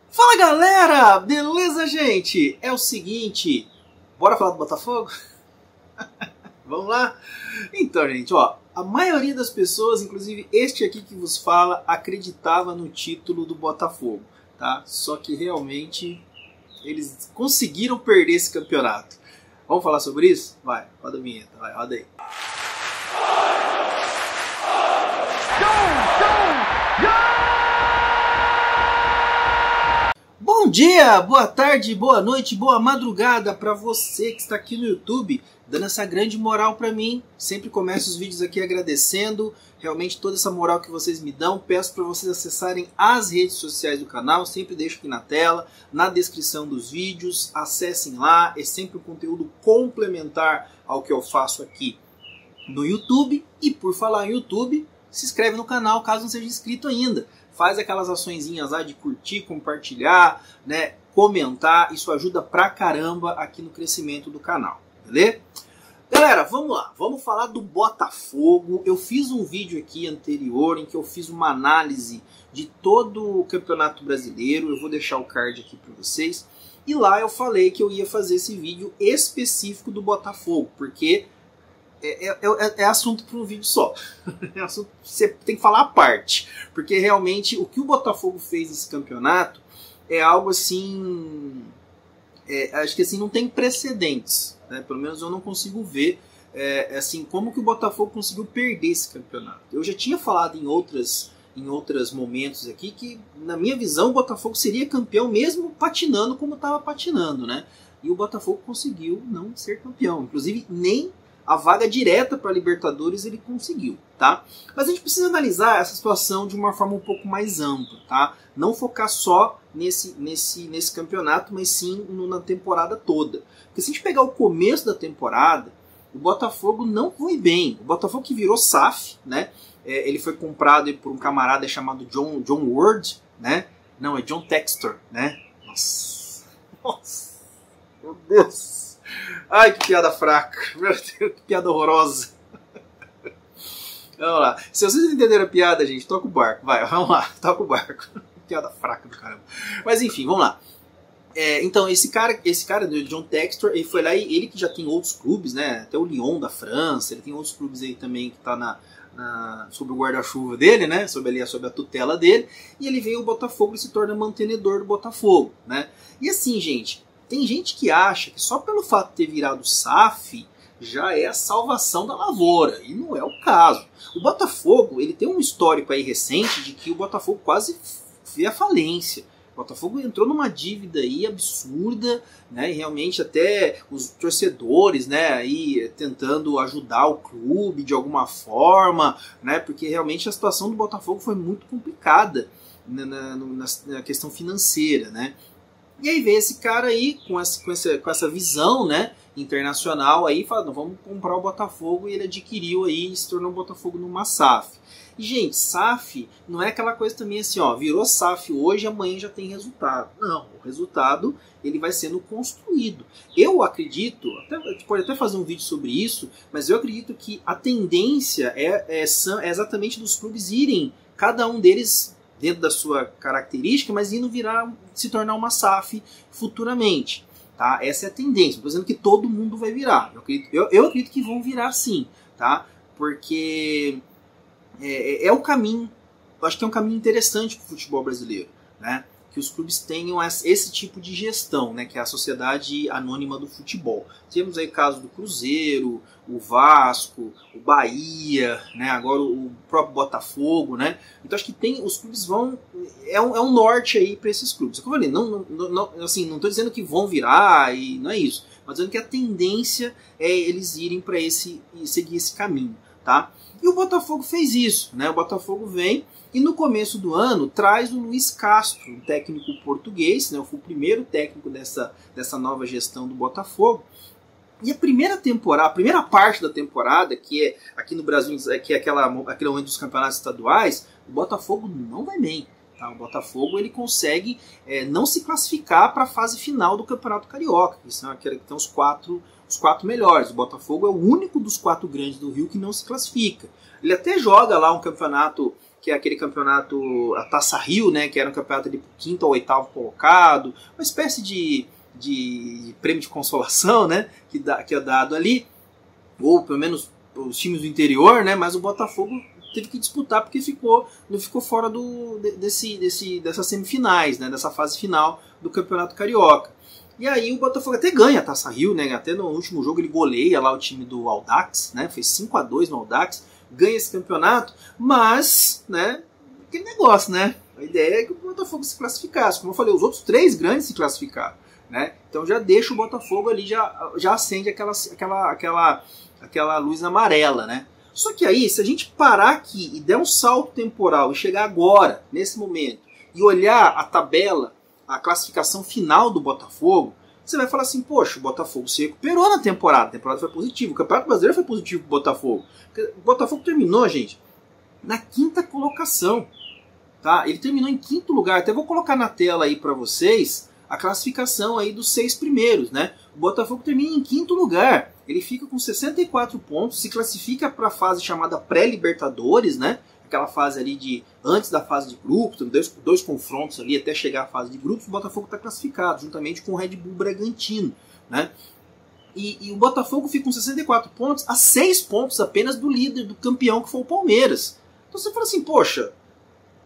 Fala galera, beleza gente? É o seguinte, bora falar do Botafogo? Vamos lá? Então gente, ó, a maioria das pessoas, inclusive este aqui que vos fala, acreditava no título do Botafogo, tá? Só que realmente eles conseguiram perder esse campeonato. Vamos falar sobre isso? Vai, roda a vinheta, vai, roda aí. Bom dia, boa tarde, boa noite, boa madrugada para você que está aqui no YouTube, dando essa grande moral para mim. Sempre começo os vídeos aqui agradecendo realmente toda essa moral que vocês me dão. Peço para vocês acessarem as redes sociais do canal, sempre deixo aqui na tela, na descrição dos vídeos. Acessem lá, é sempre um conteúdo complementar ao que eu faço aqui no YouTube. E por falar em YouTube, se inscreve no canal caso não seja inscrito ainda. Faz aquelas açõezinhas lá de curtir, compartilhar, né, comentar. Isso ajuda pra caramba aqui no crescimento do canal, beleza? Galera, vamos lá. Vamos falar do Botafogo. Eu fiz um vídeo aqui anterior em que eu fiz uma análise de todo o Campeonato Brasileiro. Eu vou deixar o card aqui para vocês. E lá eu falei que eu ia fazer esse vídeo específico do Botafogo, porque é assunto para um vídeo só. É assunto que você tem que falar à parte. Porque realmente o que o Botafogo fez nesse campeonato é algo assim... acho que assim não tem precedentes, né? Pelo menos eu não consigo ver assim, como que o Botafogo conseguiu perder esse campeonato. Eu já tinha falado em outros momentos aqui que, na minha visão, o Botafogo seria campeão mesmo patinando como estava patinando, né? E o Botafogo conseguiu não ser campeão. Inclusive, nem a vaga direta para a Libertadores ele conseguiu, tá? Mas a gente precisa analisar essa situação de uma forma um pouco mais ampla, tá? Não focar só nesse campeonato, mas sim na temporada toda. Porque se a gente pegar o começo da temporada, o Botafogo não foi bem. O Botafogo que virou SAF, né? Ele foi comprado por um camarada chamado John Ward, né? Não, é John Textor, né? Nossa, meu Deus. Ai, que piada fraca. Meu Deus, que piada horrorosa. Vamos lá. Se vocês entenderam a piada, gente, toca o barco. Vai, vamos lá, toca o barco. Piada fraca do caramba. Mas enfim, vamos lá. Então, esse cara do John Textor, ele foi lá e ele que já tem outros clubes, né? Até o Lyon da França, ele tem outros clubes aí também que tá sob o guarda-chuva dele, né? Sob a tutela dele. E ele veio ao Botafogo e se torna mantenedor do Botafogo, né? E assim, gente, tem gente que acha que só pelo fato de ter virado SAF já é a salvação da lavoura, e não é o caso. O Botafogo ele tem um histórico aí recente de que o Botafogo quase veio à falência. O Botafogo entrou numa dívida aí absurda, né? E realmente até os torcedores, né, aí tentando ajudar o clube de alguma forma, né? Porque realmente a situação do Botafogo foi muito complicada na questão financeira, né? E aí veio esse cara aí com essa visão, né, internacional aí, falando, vamos comprar o Botafogo, e ele adquiriu aí e se tornou o Botafogo numa SAF. E gente, SAF não é aquela coisa também assim, ó, virou SAF hoje, amanhã já tem resultado. Não, o resultado ele vai sendo construído. Eu acredito, a gente pode até fazer um vídeo sobre isso, mas eu acredito que a tendência é exatamente dos clubes irem, cada um deles dentro da sua característica, mas indo se tornar uma SAF futuramente, tá? Essa é a tendência. Estou dizendo que todo mundo vai virar. Eu acredito que vão virar sim, tá? Porque é o caminho. Eu acho que é um caminho interessante para o futebol brasileiro, né? Que os clubes tenham esse tipo de gestão, né? Que é a sociedade anônima do futebol. Temos aí casos do Cruzeiro, o Vasco, o Bahia, né? Agora o próprio Botafogo, né? Então acho que os clubes vão... É um norte aí para esses clubes. Como eu falei, não estou dizendo que vão virar, e não é isso. Mas dizendo que a tendência é eles irem para seguir esse caminho, tá? E o Botafogo fez isso, né? O Botafogo vem e no começo do ano traz o Luiz Castro, um técnico português, né? Foi o primeiro técnico dessa nova gestão do Botafogo. E a primeira parte da temporada, que é aqui no Brasil, que é aquele momento dos campeonatos estaduais, o Botafogo não vai bem. Tá? O Botafogo ele consegue não se classificar para a fase final do Campeonato Carioca, que são aqueles que estão os quatro melhores. O Botafogo é o único dos 4 grandes do Rio que não se classifica. Ele até joga lá um campeonato que é aquele campeonato, a Taça Rio, né, que era um campeonato de quinto ou oitavo colocado, uma espécie de prêmio de consolação, né, que é dado ali, ou pelo menos os times do interior, né, mas o Botafogo teve que disputar porque não ficou fora dessas semifinais, né, dessa fase final do Campeonato Carioca. E aí o Botafogo até ganha a Taça Rio, né, até no último jogo ele goleia lá o time do Audax, né, fez 5-2 no Audax, ganha esse campeonato, mas, né, aquele negócio, né, a ideia é que o Botafogo se classificasse. Como eu falei, os outros 3 grandes se classificaram, né, então já deixa o Botafogo ali, já acende aquela luz amarela, né. Só que aí, se a gente parar aqui e der um salto temporal e chegar agora, nesse momento, e olhar a tabela, a classificação final do Botafogo, você vai falar assim, poxa, o Botafogo se recuperou na temporada, a temporada foi positiva, o Campeonato Brasileiro foi positivo pro Botafogo. O Botafogo terminou, gente, na 5ª colocação, tá? Ele terminou em 5º lugar, até vou colocar na tela aí para vocês a classificação aí dos 6 primeiros, né? O Botafogo termina em 5º lugar, ele fica com 64 pontos, se classifica para a fase chamada pré-Libertadores, né? Aquela fase ali antes da fase de grupos, dois confrontos ali até chegar à fase de grupos, o Botafogo está classificado, juntamente com o Red Bull Bragantino, né? E o Botafogo fica com 64 pontos, a 6 pontos apenas do líder, do campeão, que foi o Palmeiras. Então você fala assim, poxa,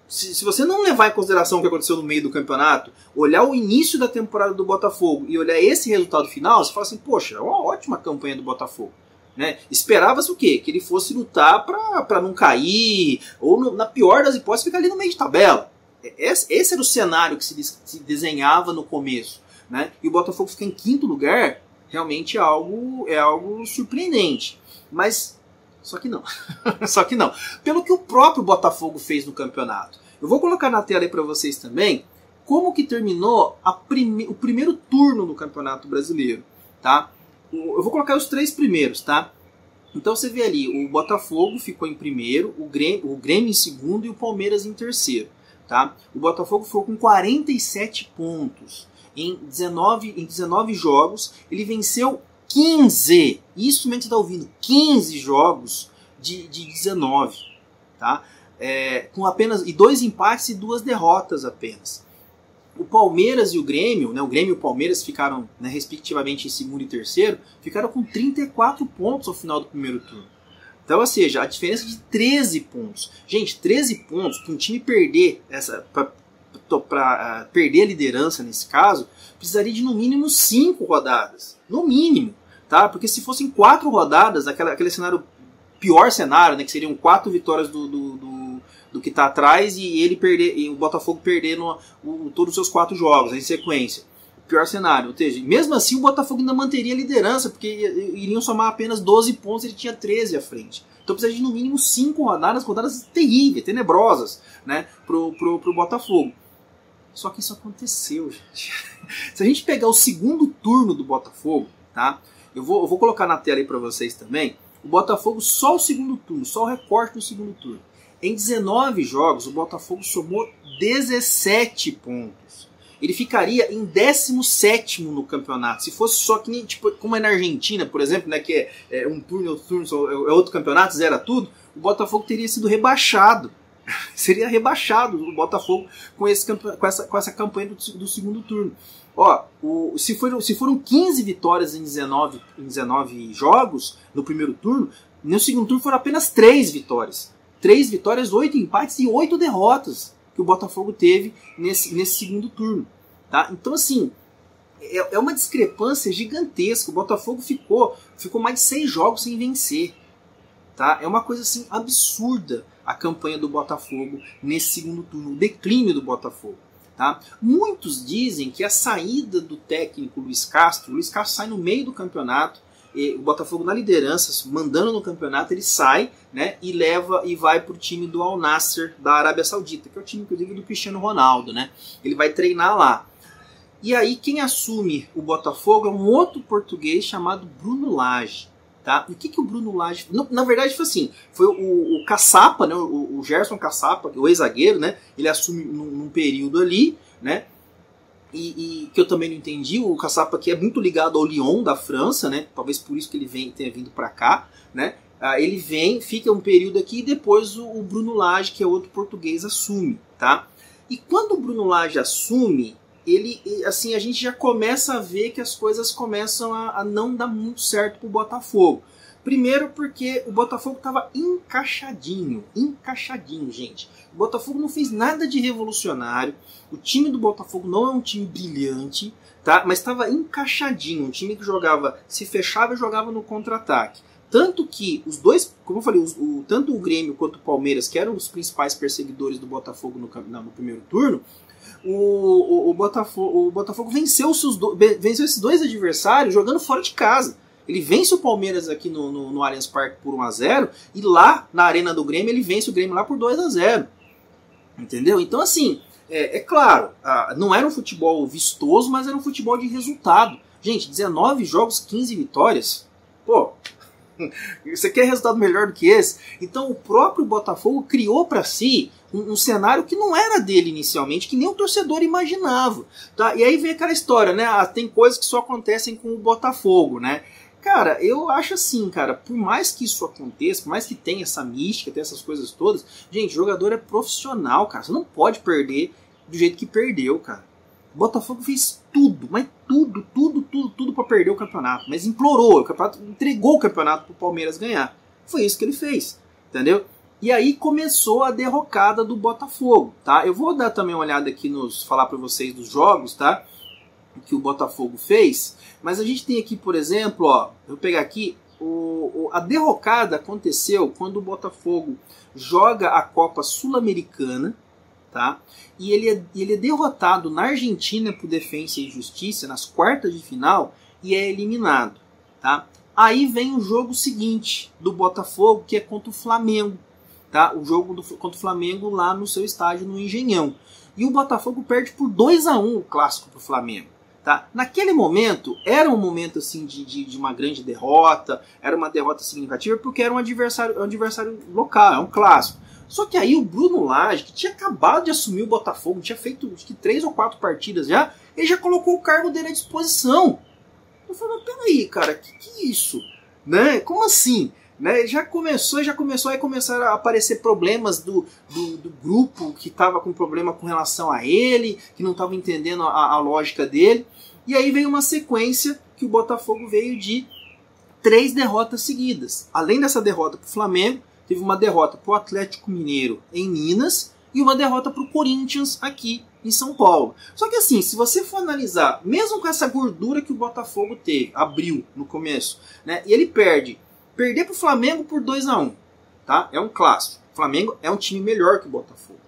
se você não levar em consideração o que aconteceu no meio do campeonato, olhar o início da temporada do Botafogo e olhar esse resultado final, você fala assim, poxa, é uma ótima campanha do Botafogo. Né? Esperava-se o quê? Que ele fosse lutar para não cair, ou na pior das hipóteses, ficar ali no meio de tabela. Esse era o cenário que se desenhava no começo. Né? E o Botafogo ficar em 5º lugar realmente é algo surpreendente. Mas só que não. Só que não. Pelo que o próprio Botafogo fez no campeonato. Eu vou colocar na tela aí para vocês também como que terminou o primeiro turno no Campeonato Brasileiro. Tá? Eu vou colocar os 3 primeiros, tá? Então você vê ali, o Botafogo ficou em primeiro, o Grêmio em segundo e o Palmeiras em terceiro, tá? O Botafogo ficou com 47 pontos. Em 19 jogos, ele venceu 15. Isso mesmo que você está ouvindo, 15 jogos de 19, tá? Com apenas 2 empates e 2 derrotas apenas. O Palmeiras e o Grêmio, né, o Grêmio e o Palmeiras ficaram, né, respectivamente em segundo e terceiro, ficaram com 34 pontos ao final do primeiro turno. Então, ou seja, a diferença de 13 pontos. Gente, 13 pontos, para um time perder para perder a liderança nesse caso, precisaria de no mínimo 5 rodadas. No mínimo, tá? Porque se fossem 4 rodadas, aquele cenário, pior cenário, né, que seriam 4 vitórias do que está atrás e o Botafogo perdendo todos os seus 4 jogos em sequência. Pior cenário. Ou seja, mesmo assim o Botafogo ainda manteria a liderança, porque iriam somar apenas 12 pontos, ele tinha 13 à frente. Então precisa de no mínimo 5 rodadas terríveis, tenebrosas, né, pro Botafogo. Só que isso aconteceu, gente. Se a gente pegar o segundo turno do Botafogo, tá? Eu vou colocar na tela aí para vocês também. O Botafogo, só o segundo turno, só o recorte do segundo turno. Em 19 jogos, o Botafogo somou 17 pontos. Ele ficaria em 17º no campeonato. Se fosse só que nem, tipo, como é na Argentina, por exemplo, né, que é um turno, outro turno, é outro campeonato, zera tudo, o Botafogo teria sido rebaixado. Seria rebaixado o Botafogo com essa campanha do segundo turno. Ó, se foram 15 vitórias em 19 jogos no primeiro turno, no segundo turno foram apenas 3 vitórias. 3 vitórias, 8 empates e 8 derrotas que o Botafogo teve nesse segundo turno. Tá? Então, assim, é uma discrepância gigantesca. O Botafogo ficou mais de 6 jogos sem vencer. Tá? É uma coisa assim absurda a campanha do Botafogo nesse segundo turno, o declínio do Botafogo. Tá? Muitos dizem que a saída do técnico Luiz Castro sai no meio do campeonato, o Botafogo na liderança, mandando no campeonato, ele sai, né, e vai para o time do Al Nassr da Arábia Saudita, que é o time, inclusive, do Cristiano Ronaldo. Né? Ele vai treinar lá. E aí quem assume o Botafogo é um outro português chamado Bruno Lage. Tá? E o que o Bruno Lage... Na verdade foi assim, foi o Caçapa, né, o Gerson Caçapa, o ex-zagueiro, né, ele assume num período ali, né, e que eu também não entendi, o Caçapa aqui é muito ligado ao Lyon da França, né, talvez por isso que ele tenha vindo para cá, né, Ele vem, fica um período aqui e depois o Bruno Lage, que é outro português, assume, tá? E quando o Bruno Lage assume, assim, a gente já começa a ver que as coisas começam a não dar muito certo pro Botafogo. Primeiro porque o Botafogo estava encaixadinho, gente. O Botafogo não fez nada de revolucionário, o time do Botafogo não é um time brilhante, tá? Mas estava encaixadinho, um time que jogava, se fechava e jogava no contra-ataque. Tanto que os dois, como eu falei, tanto o Grêmio quanto o Palmeiras, que eram os principais perseguidores do Botafogo no primeiro turno, o Botafogo venceu esses dois adversários jogando fora de casa. Ele vence o Palmeiras aqui no Allianz Parque por 1-0 e lá na Arena do Grêmio ele vence o Grêmio lá por 2-0. Entendeu? Então assim, é claro, não era um futebol vistoso, mas era um futebol de resultado. Gente, 19 jogos, 15 vitórias. Pô, você quer resultado melhor do que esse? Então o próprio Botafogo criou para si um cenário que não era dele inicialmente, que nem o torcedor imaginava. Tá? E aí vem aquela história, né? Tem coisas que só acontecem com o Botafogo, né? Cara, eu acho assim, cara, por mais que isso aconteça, por mais que tenha essa mística, tenha essas coisas todas, gente, jogador é profissional, cara. Você não pode perder do jeito que perdeu, cara. O Botafogo fez tudo, mas tudo para perder o campeonato. Mas implorou o campeonato, entregou o campeonato pro Palmeiras ganhar. Foi isso que ele fez, entendeu? E aí começou a derrocada do Botafogo, tá? Eu vou dar também uma olhada aqui falar para vocês dos jogos, tá? Que o Botafogo fez. Mas a gente tem aqui, por exemplo, ó, eu vou pegar aqui, a derrocada aconteceu quando o Botafogo joga a Copa Sul-Americana, tá? E ele é derrotado na Argentina por Defensa e Justiça nas quartas de final e é eliminado, tá? Aí vem o jogo seguinte do Botafogo, que é contra o Flamengo, tá? O jogo contra o Flamengo lá no seu estádio no Engenhão. E o Botafogo perde por 2-1 o clássico pro Flamengo. Tá? Naquele momento, era um momento assim, de uma grande derrota, era uma derrota significativa porque era um adversário local, é um clássico. Só que aí o Bruno Lage, que tinha acabado de assumir o Botafogo, tinha feito acho que 3 ou 4 partidas já, ele já colocou o cargo dele à disposição. Eu falei, mas peraí, cara, que é isso? Né? Como assim? Né? Já começou, aí começaram a aparecer problemas do grupo que estava com problema com relação a ele, que não estava entendendo a lógica dele. E aí veio uma sequência que o Botafogo veio de 3 derrotas seguidas. Além dessa derrota para o Flamengo, teve uma derrota para o Atlético Mineiro em Minas e uma derrota para o Corinthians aqui em São Paulo. Só que assim, se você for analisar, mesmo com essa gordura que o Botafogo teve, abriu no começo, né, e ele perder para o Flamengo por 2-1, tá? É um clássico. O Flamengo é um time melhor que o Botafogo.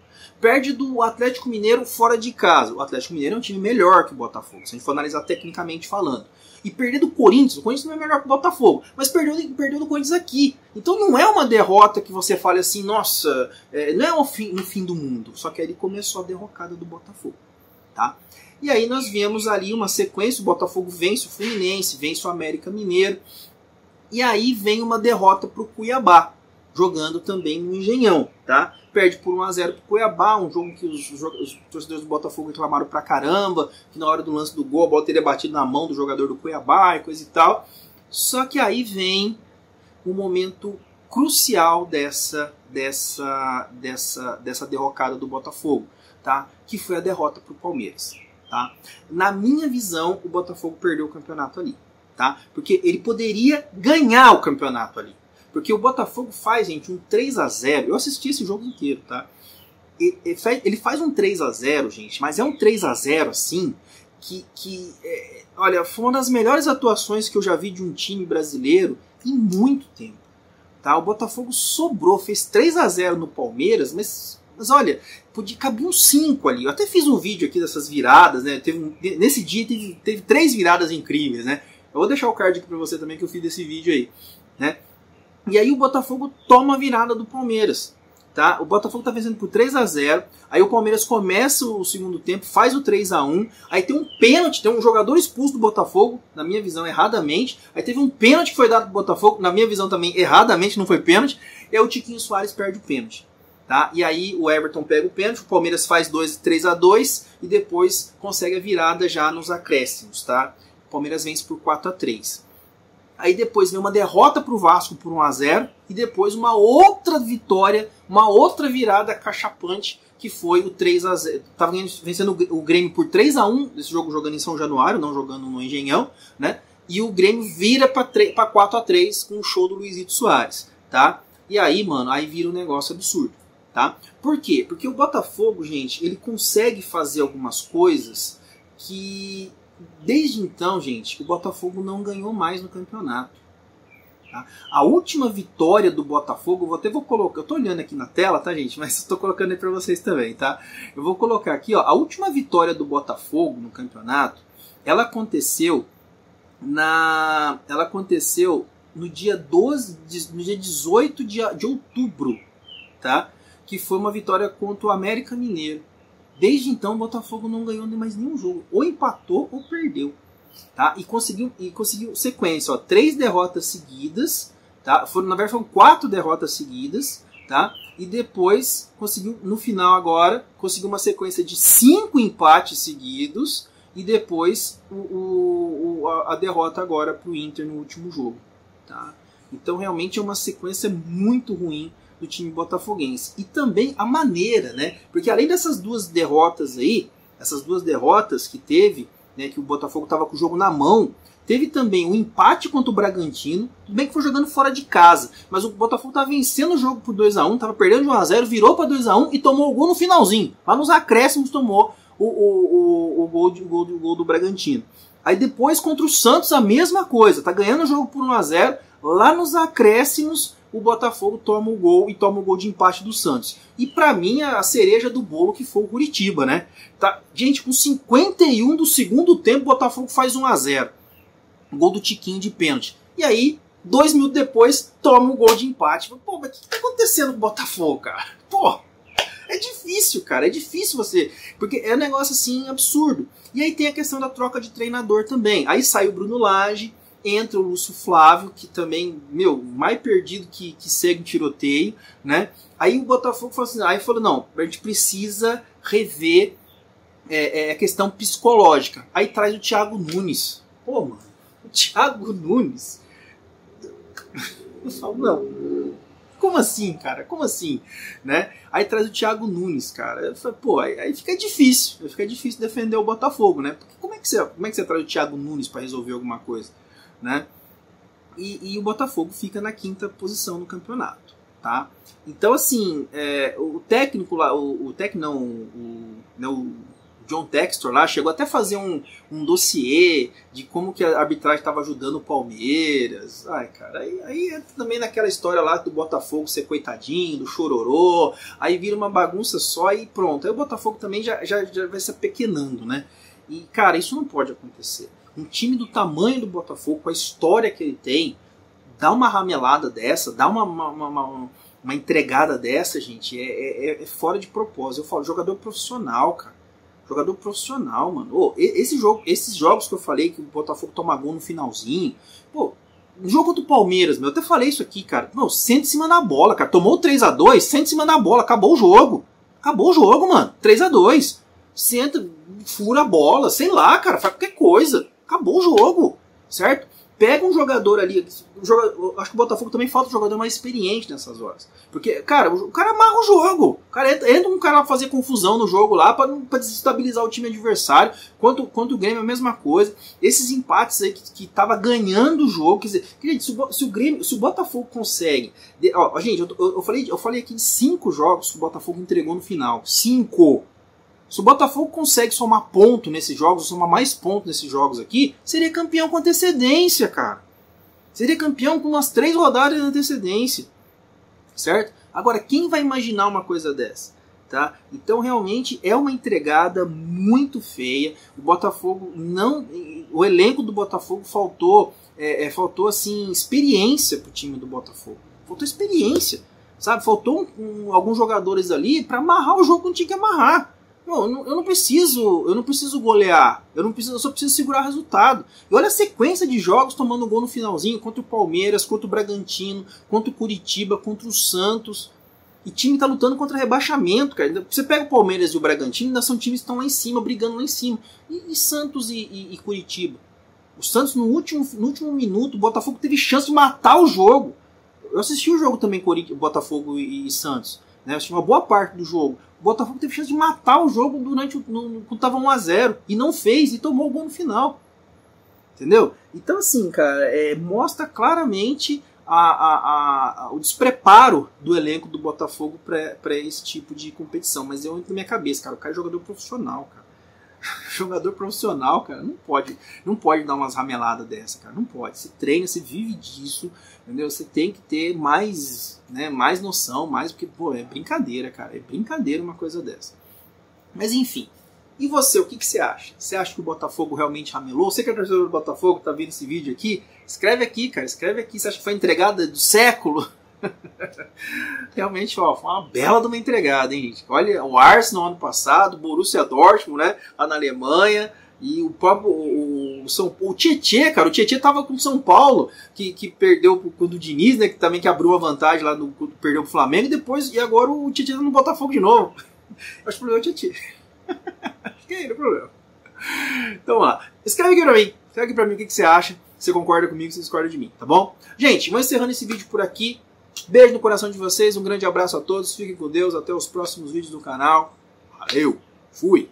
Perde do Atlético Mineiro fora de casa. O Atlético Mineiro é um time melhor que o Botafogo, se a gente for analisar tecnicamente falando. E perder do Corinthians, o Corinthians não é melhor que o Botafogo, mas perdeu do Corinthians aqui. Então não é uma derrota que você fale assim, nossa, não é um fim do mundo. Só que aí ele começou a derrocada do Botafogo, tá? E aí nós vemos ali uma sequência, o Botafogo vence o Fluminense, vence o América Mineiro. E aí vem uma derrota para o Cuiabá, jogando também no Engenhão, tá? Perde por 1-0 para o Cuiabá, um jogo que os torcedores do Botafogo reclamaram pra caramba, que na hora do lance do gol a bola teria batido na mão do jogador do Cuiabá e coisa e tal. Só que aí vem o momento crucial dessa derrocada do Botafogo, tá? Que foi a derrota para o Palmeiras, tá? Na minha visão, o Botafogo perdeu o campeonato ali. Tá? Porque ele poderia ganhar o campeonato ali. Porque o Botafogo faz, gente, um 3-0. Eu assisti esse jogo inteiro, tá? Ele faz um 3-0, gente, mas é um 3-0 assim olha, foi uma das melhores atuações que eu já vi de um time brasileiro em muito tempo. Tá? O Botafogo sobrou, fez 3-0 no Palmeiras, mas olha, podia caber uns 5 ali. Eu até fiz um vídeo aqui dessas viradas, né? Nesse dia teve 3 viradas incríveis, né? Eu vou deixar o card aqui pra você também que eu fiz desse vídeo aí, né? E aí o Botafogo toma a virada do Palmeiras, tá? O Botafogo tá vencendo por 3-0, aí o Palmeiras começa o segundo tempo, faz o 3-1, aí tem um pênalti, tem um jogador expulso do Botafogo, na minha visão erradamente, aí teve um pênalti que foi dado pro Botafogo, na minha visão também erradamente, não foi pênalti, e aí o Tiquinho Soares perde o pênalti. Tá? E aí o Everton pega o pênalti, o Palmeiras faz 3-2 e depois consegue a virada já nos acréscimos, tá? O Palmeiras vence por 4-3. Aí depois veio uma derrota para o Vasco por 1-0 e depois uma outra vitória, uma outra virada cachapante, que foi o 3-0. Estava vencendo o Grêmio por 3-1, esse jogo jogando em São Januário, não jogando no Engenhão, né? E o Grêmio vira para 4-3 com o show do Luizito Soares, tá? E aí, mano, aí vira um negócio absurdo, tá? Por quê? Porque o Botafogo, gente, ele consegue fazer algumas coisas que... Desde então, gente, o Botafogo não ganhou mais no campeonato. Tá? A última vitória do Botafogo, vou colocar, eu tô olhando aqui na tela, tá, gente? Mas eu tô colocando aí pra vocês também, tá? Eu vou colocar aqui, ó, a última vitória do Botafogo no campeonato, ela aconteceu no dia 18 de outubro, tá? Que foi uma vitória contra o América Mineiro. Desde então o Botafogo não ganhou mais nenhum jogo, ou empatou ou perdeu, tá? E conseguiu sequência, ó, 3 derrotas seguidas, tá? Na verdade foram 4 derrotas seguidas, tá? E depois conseguiu, no final agora, conseguiu uma sequência de 5 empates seguidos e depois a derrota agora para o Inter no último jogo, tá? Então realmente é uma sequência muito ruim do time botafoguense. E também a maneira, né? Porque além dessas 2 derrotas aí, essas 2 derrotas que teve, né, que o Botafogo estava com o jogo na mão, teve também um empate contra o Bragantino, tudo bem que foi jogando fora de casa, mas o Botafogo estava vencendo o jogo por 2-1, estava perdendo de 1-0, virou para 2-1 e tomou o gol no finalzinho. Lá nos acréscimos tomou o gol do Bragantino. Aí depois contra o Santos a mesma coisa, tá ganhando o jogo por 1-0, lá nos acréscimos o Botafogo toma o gol e toma o gol de empate do Santos. E pra mim a cereja do bolo que foi o Curitiba, né? Tá, gente, com 51 do segundo tempo o Botafogo faz 1-0. Gol do Tiquinho de pênalti. E aí, 2 minutos depois, toma o gol de empate. Pô, mas o que tá acontecendo com o Botafogo, cara? Pô, é difícil, cara. É difícil você... Porque é um negócio assim absurdo. E aí tem a questão da troca de treinador também. Aí sai o Bruno Lage, entra o Lúcio Flávio, que também, mais perdido que segue um tiroteio, né? Aí o Botafogo falou assim, aí falou, não, a gente precisa rever a questão psicológica. Aí traz o Thiago Nunes. Pô, mano, o Thiago Nunes? Eu falo, não, como assim, cara? Como assim? Né? Aí traz o Thiago Nunes, cara. Eu falei, pô, aí fica difícil defender o Botafogo, né? Porque como é que você traz o Thiago Nunes para resolver alguma coisa? Né? E o Botafogo fica na 5ª posição no campeonato, tá? Então assim, o técnico lá, o John Textor lá chegou até a fazer um dossiê de como que a arbitragem estava ajudando o Palmeiras. Ai, cara, aí entra também naquela história lá do Botafogo ser coitadinho, do chororô, aí vira uma bagunça só e pronto. Aí o Botafogo também já vai se apequenando, né? E cara, isso não pode acontecer. Um time do tamanho do Botafogo, com a história que ele tem, dá uma ramelada dessa, dá uma entregada dessa, gente, é fora de propósito. Eu falo, jogador profissional, cara. Jogador profissional, mano. Esses jogos que eu falei, que o Botafogo toma gol no finalzinho, pô, no jogo contra o Palmeiras, eu até falei isso aqui, cara. Senta em cima da bola, cara. Tomou 3-2, senta em cima da bola, acabou o jogo. Acabou o jogo, mano. 3-2. Senta, fura a bola, sei lá, cara, faz qualquer coisa. Acabou o jogo, certo? Pega um jogador ali, acho que o Botafogo também falta um jogador mais experiente nessas horas. Porque, cara, o cara amarra o jogo. O cara entra um cara a fazer confusão no jogo lá pra desestabilizar o time adversário. Quanto o Grêmio é a mesma coisa. Esses empates aí que tava ganhando o jogo. Quer dizer, gente, se o Botafogo consegue... gente, eu falei aqui de 5 jogos que o Botafogo entregou no final. 5. Se o Botafogo consegue somar ponto nesses jogos, somar mais pontos nesses jogos aqui, seria campeão com antecedência, cara. Seria campeão com umas 3 rodadas de antecedência. Certo? Agora, quem vai imaginar uma coisa dessa? Tá? Então, realmente, é uma entregada muito feia. O Botafogo não... O elenco do Botafogo faltou assim, experiência pro time do Botafogo. Faltou experiência. Sabe? Faltou alguns jogadores ali para amarrar o jogo que não tinha que amarrar. Eu não preciso golear, eu só preciso segurar o resultado. E olha a sequência de jogos tomando gol no finalzinho, contra o Palmeiras, contra o Bragantino, contra o Curitiba, contra o Santos. E time tá lutando contra rebaixamento, cara. Você pega o Palmeiras e o Bragantino, ainda são times que estão lá em cima, brigando lá em cima. E Santos e Curitiba? O Santos no último minuto, o Botafogo teve chance de matar o jogo. Eu assisti o jogo também, Botafogo e Santos, né? Eu assisti uma boa parte do jogo. O Botafogo teve chance de matar o jogo quando estava 1 a 0 e não fez, e tomou o gol no final. Entendeu? Então assim, cara, mostra claramente o despreparo do elenco do Botafogo para esse tipo de competição. Mas eu entro na minha cabeça, cara, o cara é jogador profissional, cara. Jogador profissional, cara, não pode dar umas rameladas dessa, cara, não pode. Você treina, você vive disso, entendeu? Você tem que ter mais, né, mais noção, porque, pô, é brincadeira, cara, é brincadeira uma coisa dessa. Mas enfim, e você, o que você acha? Você acha que o Botafogo realmente ramelou? Você que é torcedor do Botafogo, tá vendo esse vídeo aqui? Escreve aqui, cara, escreve aqui. Você acha que foi entregada do século? Realmente, ó, foi uma bela de uma entregada, hein, gente? Olha, o Arsenal ano passado, o Borussia Dortmund, né, lá na Alemanha, e o próprio o Tietê, cara, o Tietê tava com o São Paulo, que perdeu do Diniz, né, que também que abriu a vantagem lá, perdeu pro Flamengo, e agora o Tietê tá no Botafogo de novo. Eu acho que o problema é o Tietê. Acho que é ele o problema. Então, vamos lá. Escreve aqui pra mim o que você acha, se você concorda comigo, se você discorda de mim, tá bom? Gente, vou encerrando esse vídeo por aqui. Beijo no coração de vocês, um grande abraço a todos, fiquem com Deus, até os próximos vídeos do canal. Valeu, fui!